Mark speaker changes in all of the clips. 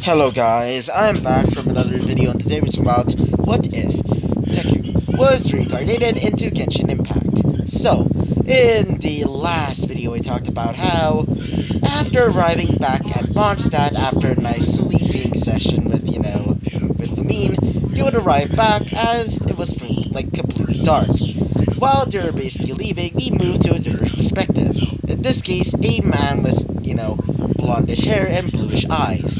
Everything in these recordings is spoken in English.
Speaker 1: Hello guys, I'm back from another video, and today we're talking about what if Deku was reincarnated into Genshin Impact. So, in the last video we talked about how, after arriving back at Mondstadt after a nice sleeping session with the mean, they would arrive back as it was completely dark. While they were basically leaving, we moved to a different perspective. In this case, a man with, blondish hair and bluish eyes.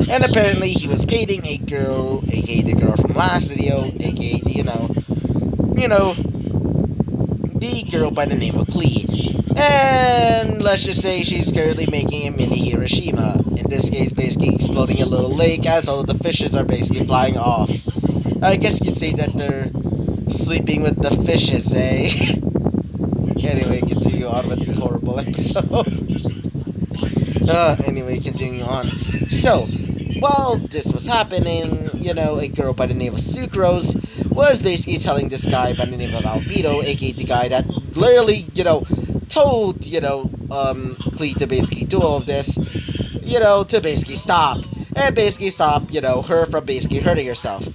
Speaker 1: And apparently he was painting a girl, aka the girl from last video, aka the girl by the name of Klee. And let's just say she's currently making a mini Hiroshima. In this case, basically exploding a little lake as all of the fishes are basically flying off. I guess you'd say that they're sleeping with the fishes, eh? Anyway, continue on with the horrible episode. Anyway, continuing on. So, while this was happening, a girl by the name of Sucrose was basically telling this guy by the name of Albedo, aka the guy that literally, told, Klee to basically do all of this, to basically stop. And basically stop, her from basically hurting herself.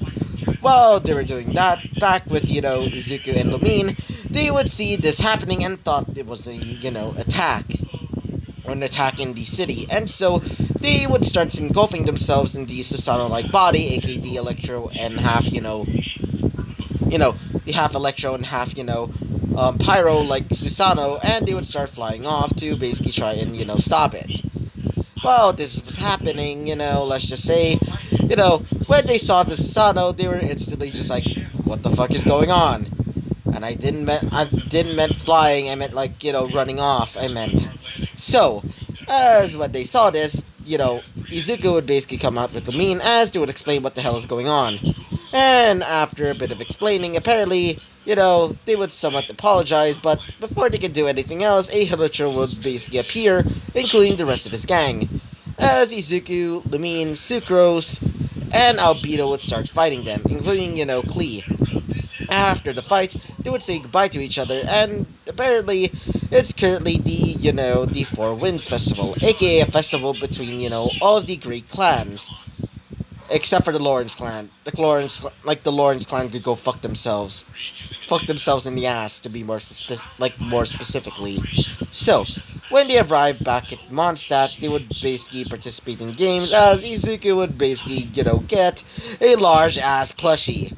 Speaker 1: While they were doing that, back with, Izuku and Lumine, they would see this happening and thought it was a, attack. Or an attack in the city. And so, they would start engulfing themselves in the Susanoo-like body, aka the Electro and half, the half Electro and half, Pyro like Susanoo, and they would start flying off to basically try and, stop it. Well, this was happening, let's just say, when they saw the Susanoo, they were instantly just like, what the fuck is going on? And I didn't meant flying, I meant running off, I meant. So, as when they saw this, Izuku would basically come out with the meme as they would explain what the hell is going on. And after a bit of explaining, apparently, they would somewhat apologize, but before they could do anything else, a Hirocho would basically appear, including the rest of his gang. As Izuku, Lumine, Sucrose, and Albedo would start fighting them, including, Klee. After the fight, they would say goodbye to each other, and apparently, it's currently the Four Winds Festival, aka a festival between, all of the great clans. Except for the Lawrence clan. The Lawrence clan could go fuck themselves. Fuck themselves in the ass, to be more specifically. So, when they arrived back at Mondstadt, they would basically participate in games, as Izuku would basically, get a large ass plushie.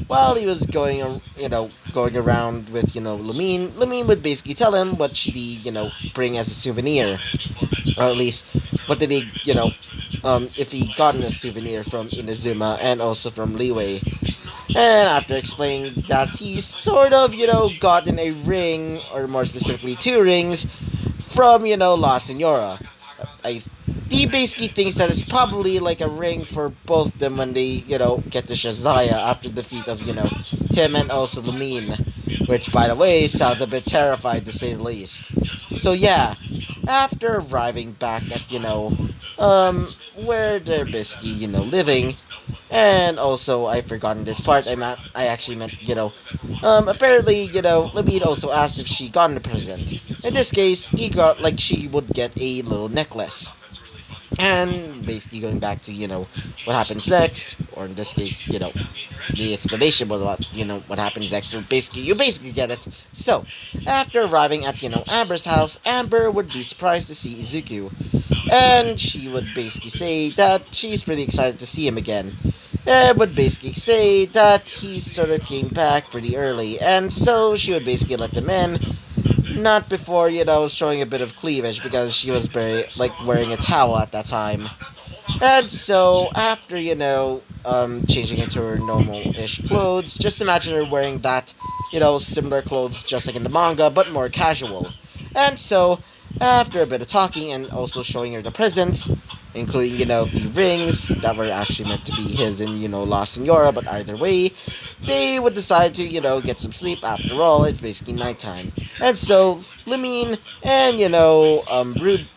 Speaker 1: While he was going around with, Lumine would basically tell him what should he, bring as a souvenir. Or at least, what did he, if he gotten a souvenir from Inazuma and also from Leeway. And after explaining that he sort of, gotten a ring, or more specifically 2 rings, from, La Senora. He basically thinks that it's probably like a ring for both of them when they, get to Shazaya after the defeat of, him and also Lumine. Which, by the way, sounds a bit terrifying to say the least. So yeah, after arriving back at, where they're basically, living, and also, I've forgotten this part, I actually meant, apparently, Lumine also asked if she got a present. In this case, she would get a little necklace. And basically going back to, what happens next, or in this case, the explanation of what happens next, or you basically get it. So, after arriving at, Amber's house, Amber would be surprised to see Izuku. And she would basically say that she's pretty excited to see him again. And would basically say that he sort of came back pretty early, and so she would basically let them in. Not before, showing a bit of cleavage, because she was wearing a towel at that time. And so, after, changing into her normal-ish clothes, just imagine her wearing that, similar clothes just like in the manga, but more casual. And so, after a bit of talking and also showing her the presents, including, the rings that were actually meant to be his and, La Senora, but either way, they would decide to, get some sleep. After all, it's basically nighttime. And so, Lumine and,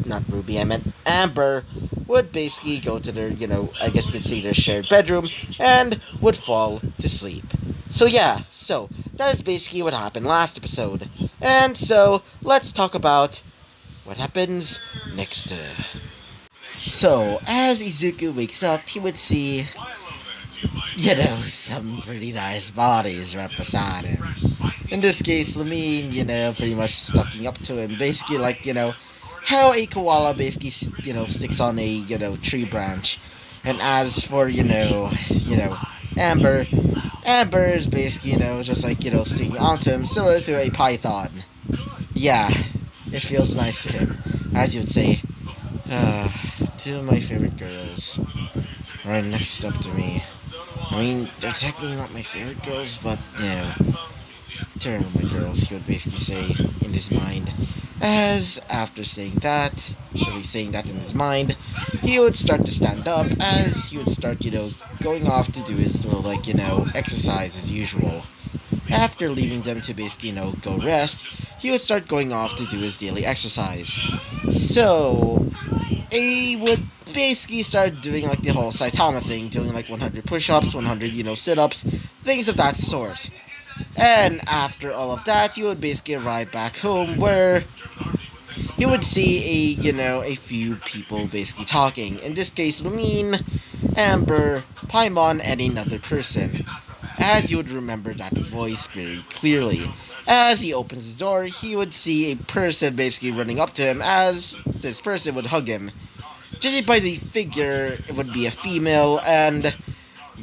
Speaker 1: not Ruby, I meant Amber, would basically go to their, I guess you could say their shared bedroom, and would fall to sleep. So yeah, that is basically what happened last episode. And so, let's talk about what happens next. So, as Izuku wakes up, he would see, some pretty nice bodies right beside him. In this case, Lamine, pretty much stalking up to him, basically like, how a koala basically, sticks on a, tree branch. And as for, Amber, Amber is basically, just like, sticking onto him, similar to a python. Yeah, it feels nice to him, as you would say. Two of my favorite girls right next up to me. I mean, they're technically not my favorite girls, but, two of my girls, he would basically say in his mind. As after saying that, or he's saying that in his mind, he would start to stand up as he would start, going off to do his little, exercise as usual. After leaving them to basically, go rest, he would start going off to do his daily exercise. So, he would basically start doing like the whole Saitama thing, doing like 100 push-ups, 100, sit-ups, things of that sort. And after all of that, he would basically arrive back home where he would see a few people basically talking. In this case, Lumine, Amber, Paimon, and another person. As you would remember that voice very clearly. As he opens the door, he would see a person basically running up to him as this person would hug him. Judging by the figure, it would be a female, and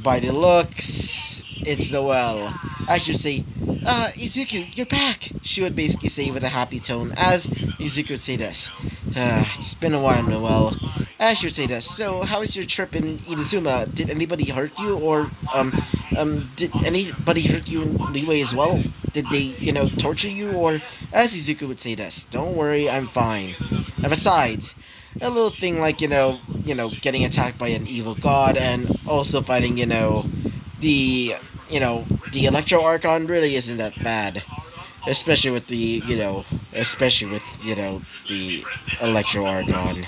Speaker 1: by the looks, it's Noelle. I should say, Izuku, you're back! She would basically say with a happy tone, as Izuku would say this. It's been a while, Noelle. As she would say this. So, how was your trip in Inazuma? Did anybody hurt you, or, did anybody hurt you in Leeway as well? Did they, torture you, or, as Izuku would say this, don't worry, I'm fine. And besides, a little thing like, getting attacked by an evil god, and also fighting, the Electro Archon really isn't that bad. Especially with the Electro Archon.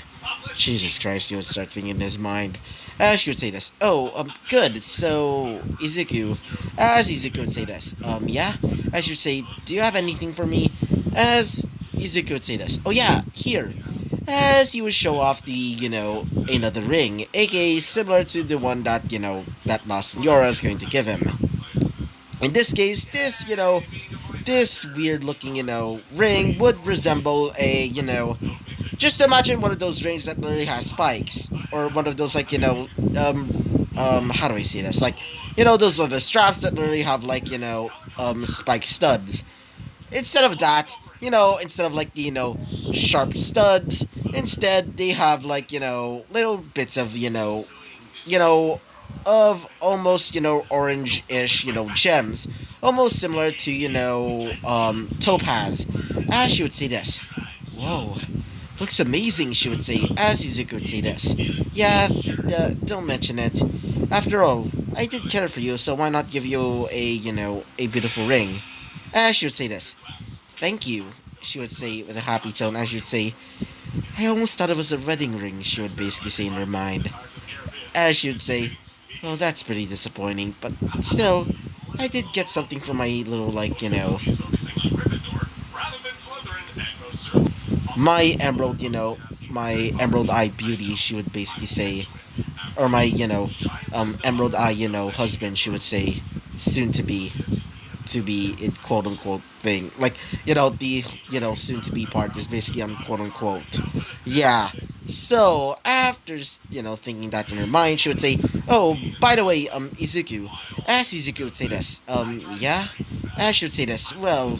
Speaker 1: Jesus Christ, he would start thinking in his mind. As she would say this. Oh, good. So, Izuku. As Izuku would say this. Yeah? As she would say, do you have anything for me? As Izuku would say this. Oh yeah, here. As he would show off the, another ring, aka similar to the one that, that La Senora is going to give him. In this case, this weird looking, ring would resemble a, just imagine one of those rings that literally has spikes. Or one of those, like, how do I say this? Like, those are the straps that literally have, like, spike studs. Instead of that, instead of, like, the, sharp studs, instead, they have, like, little bits of, of almost, orange-ish, gems. Almost similar to, topaz. As she would say this. Whoa. Looks amazing, she would say, as Izuku would say this. Yeah, don't mention it. After all, I did care for you, so why not give you a, a beautiful ring? As she would say this. Thank you, she would say with a happy tone, as she would say. I almost thought it was a wedding ring, she would basically say in her mind. As she would say, well, that's pretty disappointing, but still, I did get something for my little, like, my emerald, my emerald eye beauty, she would basically say, or my, emerald eye, husband, she would say, soon to be it, quote unquote thing. Like, the, soon to be part is basically on quote unquote. Yeah. So, after, thinking that in her mind, she would say, oh, by the way, Izuku. As Izuku would say this, yeah? As she would say this, well,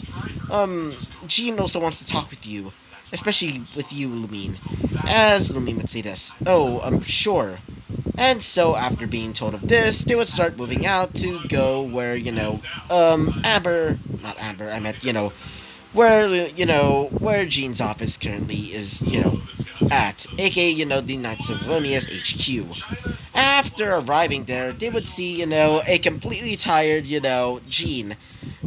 Speaker 1: Jean also wants to talk with you. Especially with you, Lumine. As Lumine would say this, oh, sure. And so, after being told of this, they would start moving out to go where, Amber, not Amber, I meant, where Jean's office currently is, at, aka, the Knights of Vonia's HQ. After arriving there, they would see, a completely tired, Jean,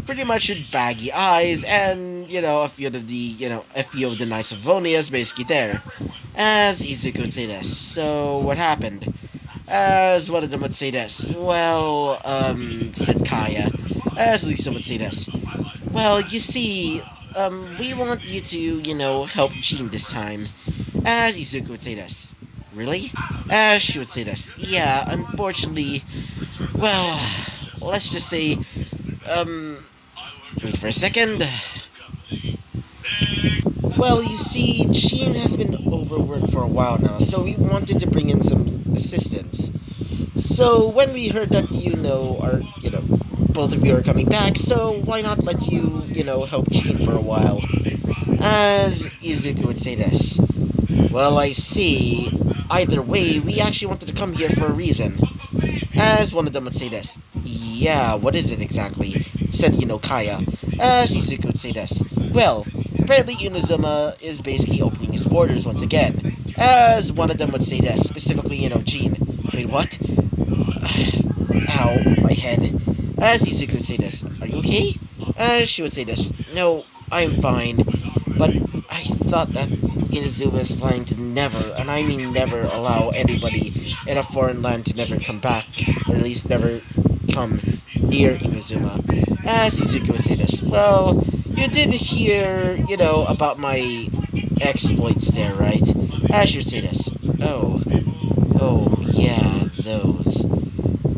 Speaker 1: pretty much with baggy eyes, and, a few of the Knights of Vonia's basically there. As Izuku would say this, so what happened? As one of them would say this, well, said Kaya. As Lisa would say this, well, you see, we want you to, help Jean this time. As Izuku would say this, Really? She would say this. Yeah, unfortunately, well, let's just say, um, wait for a second. Well, you see, Jean has been overworked for a while now, so we wanted to bring in some assistance. So when we heard that both of you are coming back, so why not let you help Jean for a while? As Izuku would say this. Well, I see. Either way, we actually wanted to come here for a reason. As one of them would say this. Yeah, what is it exactly? Said Kaya. As Izuku would say this. Well, apparently Inazuma is basically opening his borders once again. As one of them would say this, specifically Jean. Wait, what? Ow, my head. As Izuku would say this. Are you okay? As she would say this. No, I'm fine. But I thought that Inazuma is planning to never, and I mean never, allow anybody in a foreign land to never come back, or at least never come near Inazuma. As Izuku would say this. Well, you did hear about my exploits there, right? As she would say this. Oh, yeah, those.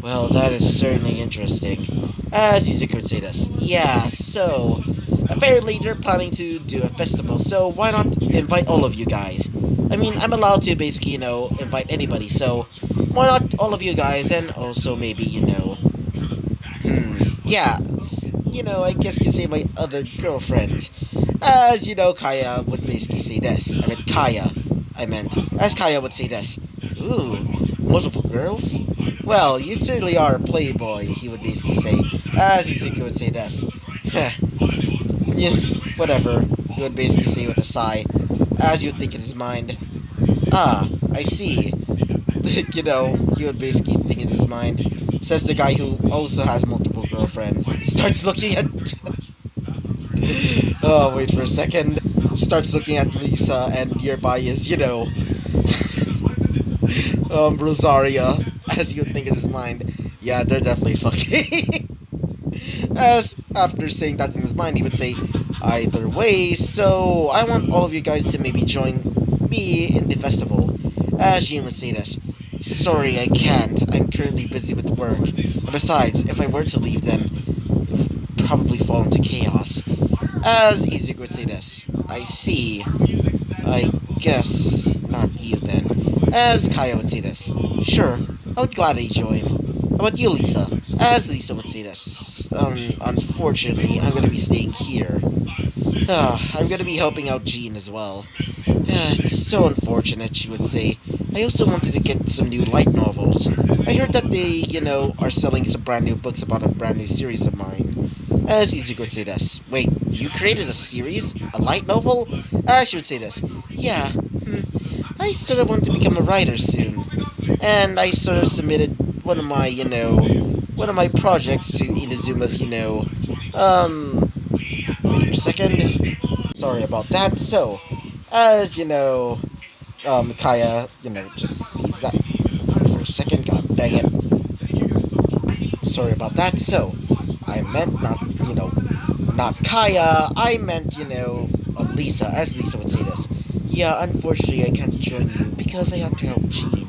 Speaker 1: Well, that is certainly interesting. As Izuku would say this. Yeah, so apparently they're planning to do a festival, so why not invite all of you guys? I mean, I'm allowed to basically invite anybody, so why not all of you guys, and also maybe yeah, I guess you could say my other girlfriends. As Kaya would basically say this. I meant Kaya, as Kaya would say this. Ooh, multiple girls? Well, you certainly are a playboy, he would basically say. As Izuku would say this. Yeah, whatever, he would basically say with a sigh, as you would think in his mind. Ah, I see. He would basically think in his mind. Says the guy who also has multiple girlfriends. Starts looking at... Oh, wait for a second. Starts looking at Lisa, and nearby is Rosaria, as you would think in his mind. Yeah, they're definitely fucking. As, after saying that in his mind, he would say, either way, so I want all of you guys to maybe join me in the festival. As Jean would say this. Sorry, I can't. I'm currently busy with work. And besides, if I were to leave, then it would probably fall into chaos. As Izuku would say this. I see. I guess not you then. As Kaya would say this. Sure, I would gladly join. How about you, Lisa? As Lisa would say this. Unfortunately, I'm gonna be staying here. I'm gonna be helping out Jean as well. It's so unfortunate, she would say. I also wanted to get some new light novels. I heard that they are selling some brand new books about a brand new series of mine. As Izuku would say this. Wait, you created a series? A light novel? She would say this. Yeah, I sort of want to become a writer soon. And I sort of submitted one of my projects to Inazuma's, wait for a second. Sorry about that. So, as Kaya, just sees that for a second. God dang it. Sorry about that. So, I meant not Kaya. I meant, Lisa, as Lisa would say this. Yeah, unfortunately, I can't join you because I had to help Jean.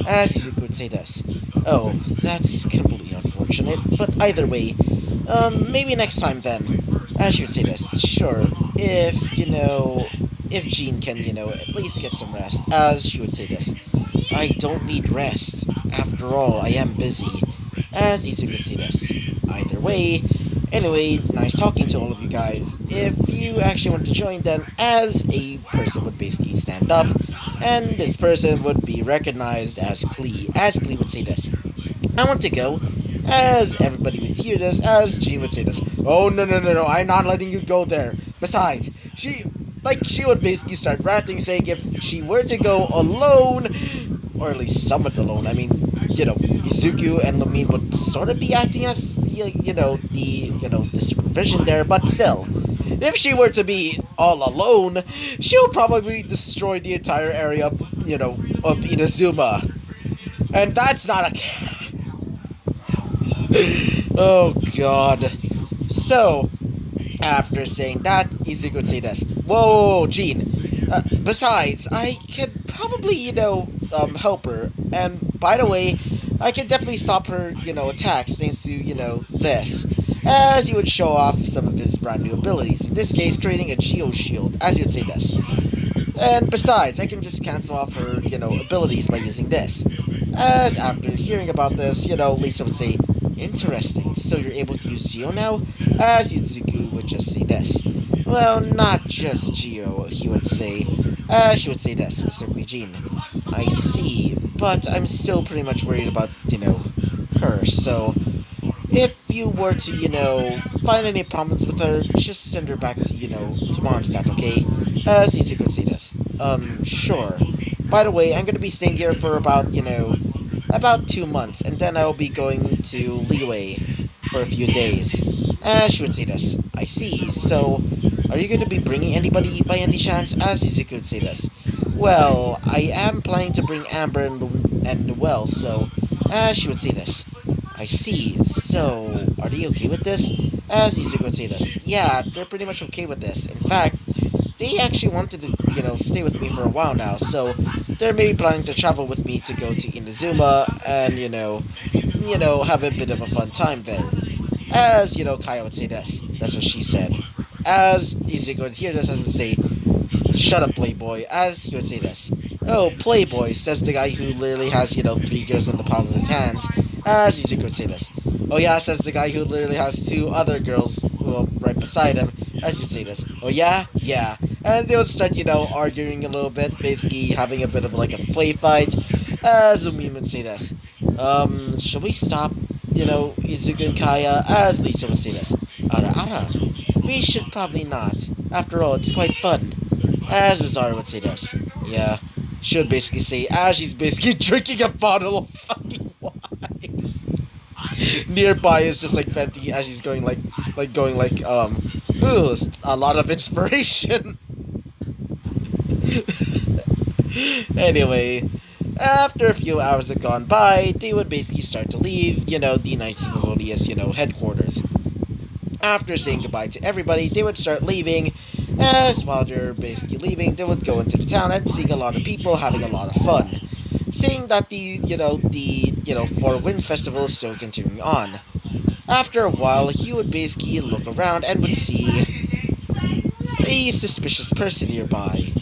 Speaker 1: As Izuku would say this. Oh, that's completely unfortunate. But either way, maybe next time then. As she would say this. Sure, if Jean can, at least get some rest. As she would say this. I don't need rest. After all, I am busy. As Izuku would say this. Either way, anyway, nice talking to all of you guys. If you actually want to join, then as a person would basically stand up, and this person would be recognized as Klee. As Klee would say this. I want to go. As everybody would hear this, as Jean would say this. Oh, no, I'm not letting you go there. Besides, she would basically start ranting, saying if she were to go alone, or at least somewhat alone, I mean, Izuku and Lamine would sort of be acting as, the supervision there, but still, if she were to be all alone, she'll probably destroy the entire area, of Inazuma. And that's not a... Oh, God. So, after saying that, Izuku would say this. Whoa, Jean. Besides, I could probably, help her. And by the way, I can definitely stop her, attacks thanks to, this. As he would show off some of his brand new abilities. In this case, creating a Geo Shield, as you'd say this. And besides, I can just cancel off her, abilities by using this. As after hearing about this, Lisa would say, interesting, so you're able to use Geo now? As Yuzuku would just say this. Well, not just Geo, he would say. She would say this, specifically Jean. I see, but I'm still pretty much worried about, her, so if you were to, find any problems with her, just send her back to, to Mondstadt, okay? Yuzuku would say this. Sure. By the way, I'm gonna be staying here for about, about 2 months, and then I'll be going to Leeway for a few days. She would say this. I see. So, are you going to be bringing anybody by any chance? As Izuku would say this. Well, I am planning to bring Amber and Noelle, so, she would say this. I see. So, are they okay with this? As Izuku would say this. Yeah, they're pretty much okay with this. In fact, they actually wanted to, stay with me for a while now, so they're maybe planning to travel with me to go to Inazuma and, have a bit of a fun time there. As, Kaya would say this. That's what she said. As Izuku would hear this, as would say, shut up, Playboy, as he would say this. Oh, Playboy, says the guy who literally has, 3 girls in the palm of his hands, as Izuku would say this. Oh yeah, says the guy who literally has 2 other girls, right beside him, as he'd say this. Oh yeah? Yeah. And they would start, arguing a little bit, basically having a bit of like a play fight, as Umimi would say this. Should we stop, Izuku and Kaya, as Lisa would say this. Ara, we should probably not. After all, it's quite fun. As Rosario would say this. Yeah, she would basically say, as she's basically drinking a bottle of fucking wine. Nearby is just like Fenty as she's going ooh, a lot of inspiration. Anyway, after a few hours had gone by, they would basically start to leave, the Knights of Evodius, headquarters. After saying goodbye to everybody, they would start leaving. As while they're basically leaving, they would go into the town and seeing a lot of people having a lot of fun. Seeing that the Four Winds Festival is still continuing on. After a while, he would basically look around and would see a suspicious person nearby.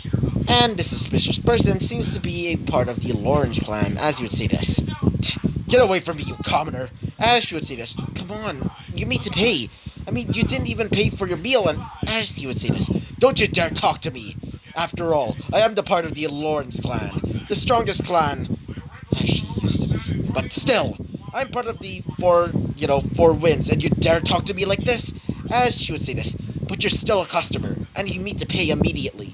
Speaker 1: And this suspicious person seems to be a part of the Lawrence clan, as you would say this. Get away from me, you commoner! As you would say this. Come on, you need to pay. I mean, you didn't even pay for your meal, and as you would say this. Don't you dare talk to me! After all, I am the part of the Lawrence clan. The strongest clan, as she used to be. But still, I'm part of the Four Winds, and you dare talk to me like this? As she would say this. But you're still a customer, and you need to pay immediately.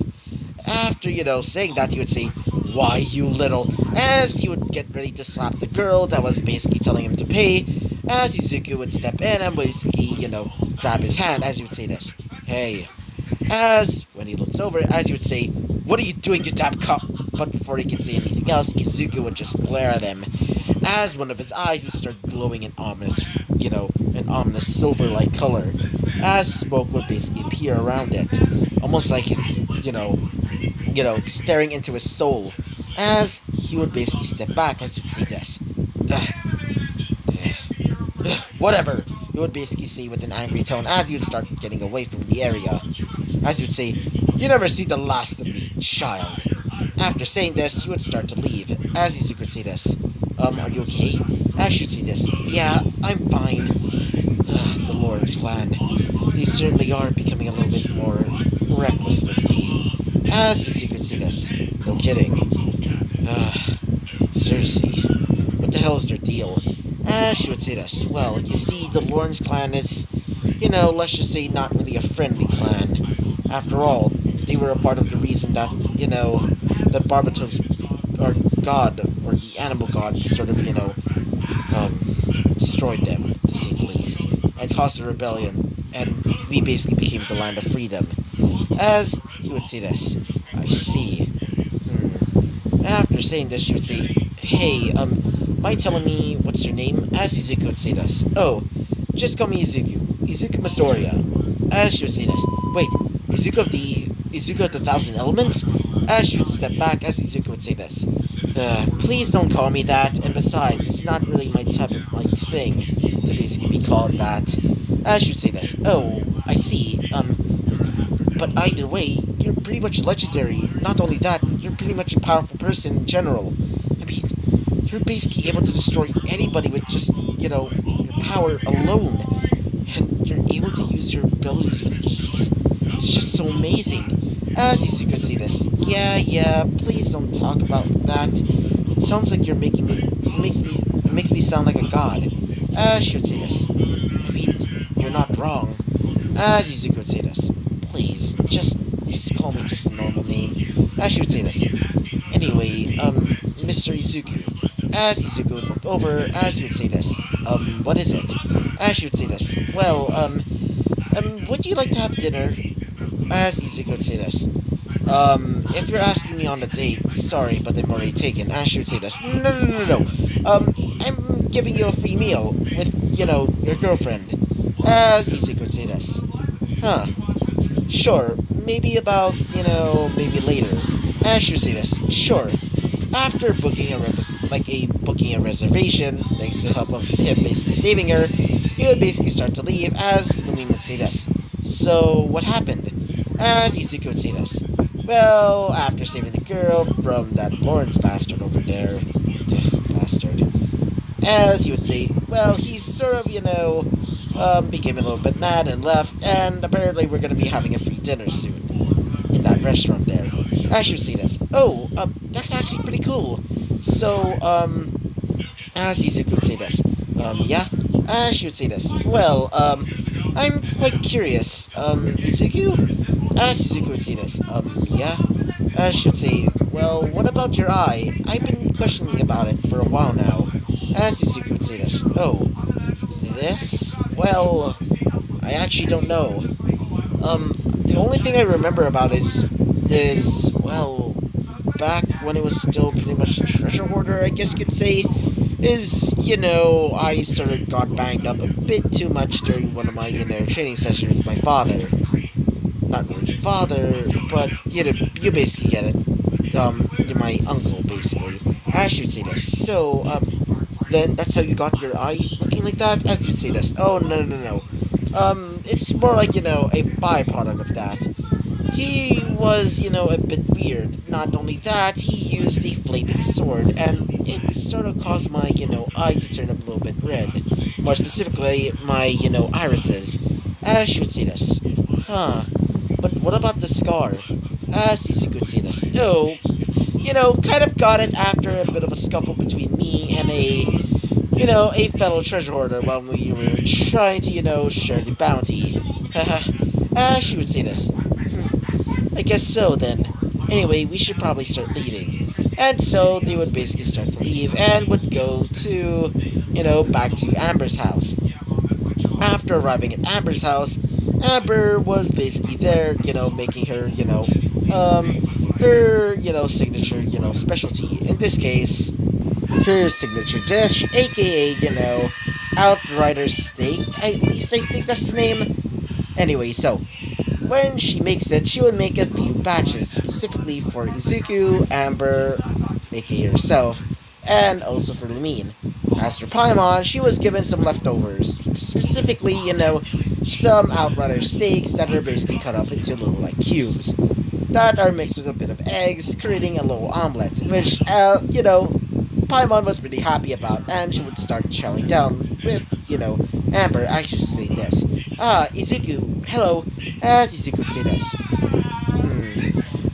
Speaker 1: After, saying that, he would say, why, you little, as he would get ready to slap the girl that was basically telling him to pay, as Izuku would step in and basically, grab his hand, as he would say this, hey, as, when he looks over, as he would say, what are you doing, you damn cop? But before he could say anything else, Izuku would just glare at him, as one of his eyes would start glowing an ominous silver-like color, as smoke would basically appear around it, almost like it's, staring into his soul, as he would basically step back, as you'd see this. Whatever, he would basically say with an angry tone, as he would start getting away from the area, as he would say, you never see the last of me, child. After saying this, he would start to leave, as Izuku would say this. Are you okay? As she would say this. Yeah, I'm fine. The Lawrence clan. They certainly are becoming a little bit more reckless lately. As Izuku would say this. No kidding. Seriously. What the hell is their deal? As she would say this. Well, you see, the Lawrence clan is, let's just say not really a friendly clan. After all, they were a part of the reason that, that Barbatos, or God, or the animal god, sort of, destroyed them, to say the least, and caused a rebellion, and we basically became the land of freedom. As he would say this. I see. After saying this, she would say, hey, mind telling me what's your name? As Izuku would say this. Oh, just call me Izuku. Izuku Mastoria. As she would say this. Wait, Izuku of the 1,000 Elements? As she would step back, as Izuku would say this. Please don't call me that, and besides, it's not really my type of, like, thing to basically be called that. I should say this. Oh, I see. But either way, you're pretty much legendary. Not only that, you're pretty much a powerful person in general. I mean, you're basically able to destroy anybody with just, your power alone. And you're able to use your abilities with ease. It's just so amazing. As you could see this. Yeah, please don't talk about that. It sounds like you're making me, it makes me sound like a god. As you could see this. I mean, you're not wrong. As Izuku would say this. Please, just call me just a normal name. As you would say this. Anyway, Mr. Izuku. As Izuku would look over, as he would say this. What is it? As you would say this. Well, would you like to have dinner? As Izuku would say this. If you're asking me on a date, sorry, but I'm already taken. Ash would say this. No. I'm giving you a free meal with, your girlfriend. As Izuku would say this. Huh. Sure, maybe about, maybe later. Ash would say this. Sure. After booking booking a reservation, thanks to the help of him basically saving her, he would basically start to leave, as Lumine would say this. So, what happened? As Izuku would say this. Well, after saving the girl from that Lawrence bastard over there, bastard, as he would say, well, he sort of, became a little bit mad and left, and apparently we're going to be having a free dinner soon, in that restaurant there. I should say this. Oh, that's actually pretty cool. So, as Izuku would say this, yeah, I should say this. Well, I'm quite curious, Izuku? As Izuku would say this, yeah, I should say, well, what about your eye? I've been questioning about it for a while now. As Izuku would say this, oh, this? Well, I actually don't know. The only thing I remember about it is, well, back when it was still pretty much a treasure hoarder, I guess you could say, is, I sort of got banged up a bit too much during one of my, training sessions with my father. Not really father, but, you basically get it. You're my uncle, basically. I should say this. So, then that's how you got your eye looking like that? As you'd say this. Oh, no. It's more like, a byproduct of that. He was, a bit weird. Not only that, he used a flaming sword, and it sort of caused my, eye to turn up a little bit red. More specifically, my, irises. As you would say this. Huh. But what about the scar? As you could see this. Oh, kind of got it after a bit of a scuffle between me and a fellow treasure hoarder while we were trying to, share the bounty. Haha. She would say this. I guess so, then. Anyway, we should probably start leaving. And so they would basically start to leave and would go to, back to Amber's house. After arriving at Amber's house, Amber was basically there, making her, her, signature, specialty. In this case, her signature dish, aka, Outrider Steak. At least I think that's the name. Anyway, so, when she makes it, she would make a few batches, specifically for Izuku, Amber, aka herself, and also for Lumine. As for Paimon, she was given some leftovers, specifically, some Outrider steaks that are basically cut up into little, cubes, that are mixed with a bit of eggs, creating a little omelet, which, Paimon was pretty happy about, and she would start chowing down with, Amber. I should say this. Ah, Izuku, hello. As Izuku would say this.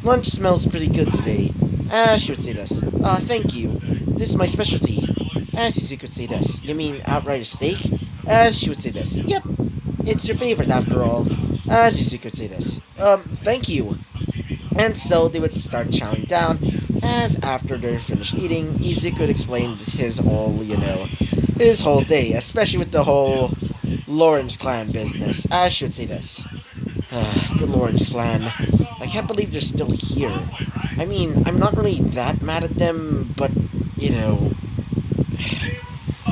Speaker 1: Lunch smells pretty good today. As she would say this. Ah, thank you. This is my specialty. As Izuku would say this. You mean Outrider steak? As she would say this. Yep. It's your favorite after all. As Izuku would say this. Thank you. And so they would start chowing down, as after they're finished eating, Izuku would explain his whole day, especially with the whole Lawrence clan business. As she would say this. The Lawrence clan. I can't believe they're still here. I mean, I'm not really that mad at them, but,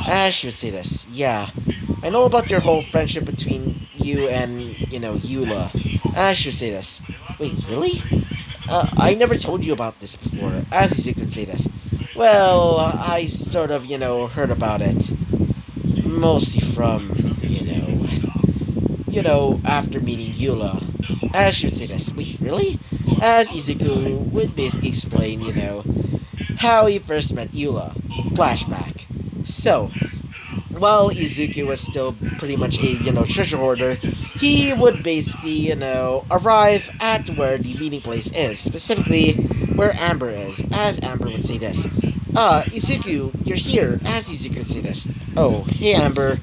Speaker 1: As she would say this. Yeah. I know about your whole friendship between you and, Eula. As she would say this. Wait, really? I never told you about this before. As Izuku would say this. Well, I sort of, heard about it. Mostly from, after meeting Eula. As she would say this. Wait, really? As Izuku would basically explain, how he first met Eula. Flashback. So, while Izuku was still pretty much a, treasure hoarder, he would basically, arrive at where the meeting place is, specifically where Amber is, as Amber would say this. Izuku, you're here, as Izuku would say this. Oh, hey Amber,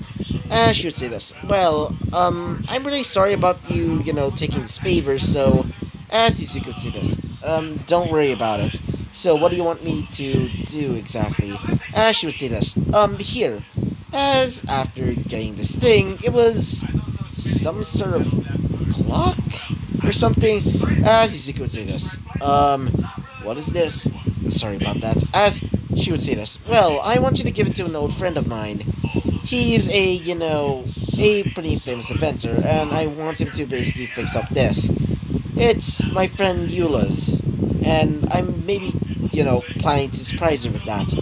Speaker 1: as she would say this. Well, I'm really sorry about you, taking this favor, so, as Izuku would say this. Don't worry about it. So, what do you want me to do exactly? As she would say this. Here. As after getting this thing, it was some sort of clock or something. As Izuku would say this. What is this? Sorry about that. As she would say this. Well, I want you to give it to an old friend of mine. He's a pretty famous inventor, and I want him to basically fix up this. It's my friend Eula's, and I'm maybe, planning to surprise her with that.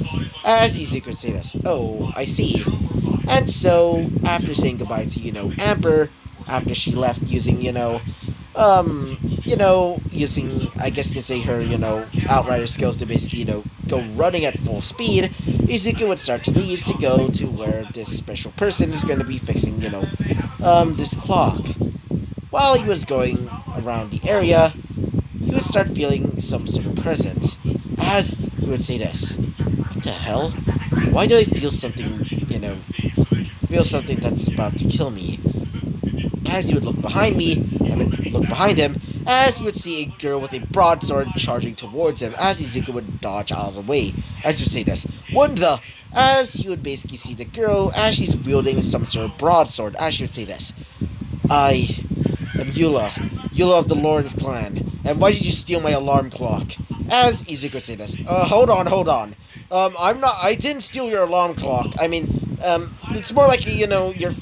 Speaker 1: As Izuku would say this. Oh, I see. And so, after saying goodbye to, Amber, after she left using, using, I guess you can say her, outrider skills to basically, go running at full speed, Izuku would start to leave to go to where this special person is going to be fixing, this clock. While he was going around the area, he would start feeling some sort of presence, as he would say this. What the hell? Why do I feel something, feel something that's about to kill me? As he would look behind look behind him, as he would see a girl with a broadsword charging towards him, as Izuku would dodge out of the way, as he would say this. What the? As he would basically see the girl, as she's wielding some sort of broadsword, as she would say this. I am Eula of the Lawrence clan, and why did you steal my alarm clock? As Izuku would say this. Hold on. I didn't steal your alarm clock. I mean, it's more like, your,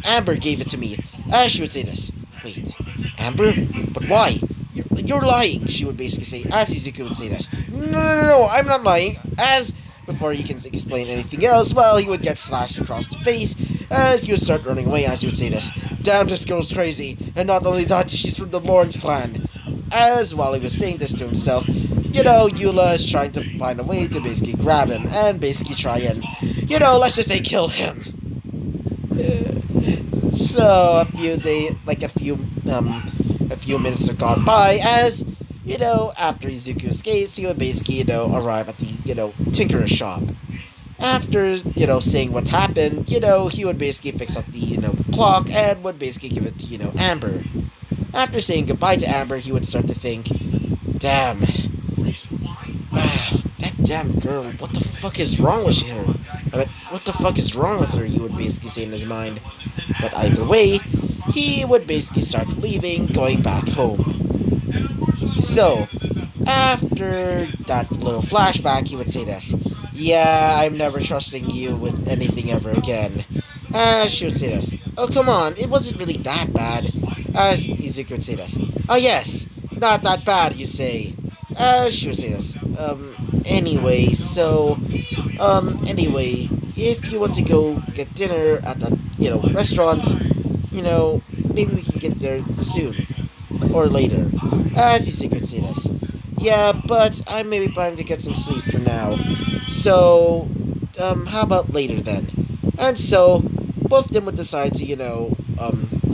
Speaker 1: Amber gave it to me. As she would say this. Wait, Amber? But why? You're lying, she would basically say, as Izuku would say this. No, I'm not lying. As, before he can explain anything else, well, he would get slashed across the face, as he would start running away, as he would say this. Damn, this girl's crazy, and not only that, she's from the Lawrence clan. As, while he was saying this to himself, Eula is trying to find a way to basically grab him, and basically try and, let's just say kill him. So a few minutes have gone by, as after Izuku escapes, he would basically arrive at the tinkerer's shop. After saying what happened, he would basically fix up the clock and would basically give it to Amber. After saying goodbye to Amber, he would start to think, damn, that damn girl, what the fuck is wrong with her? What the fuck is wrong with her, he would basically say in his mind. But either way, he would basically start leaving, going back home. So, after that little flashback, he would say this. Yeah, I'm never trusting you with anything ever again. She would say this. Oh, come on, it wasn't really that bad. As Izuku would say this. Oh, yes, not that bad, you say. She would say this. Anyway, if you want to go get dinner at that, restaurant, maybe we can get there soon. Or later. As Izuku would say this. Yeah, but I may be planning to get some sleep for now. So, how about later then? And so, both of them would decide to,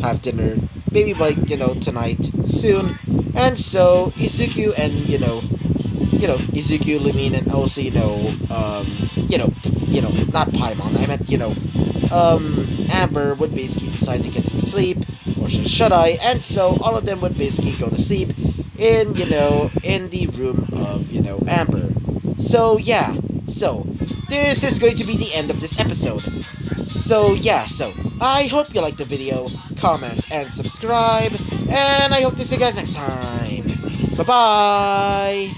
Speaker 1: have dinner, maybe by, tonight, soon. And so, Izuku and, Izuku, Lumine, and also, not Paimon, I meant, Amber would basically decide to get some sleep, or should I, and so all of them would basically go to sleep in, in the room of, Amber. So, yeah, so, this is going to be the end of this episode. So, yeah, I hope you liked the video, comment, and subscribe, and I hope to see you guys next time. Bye-bye!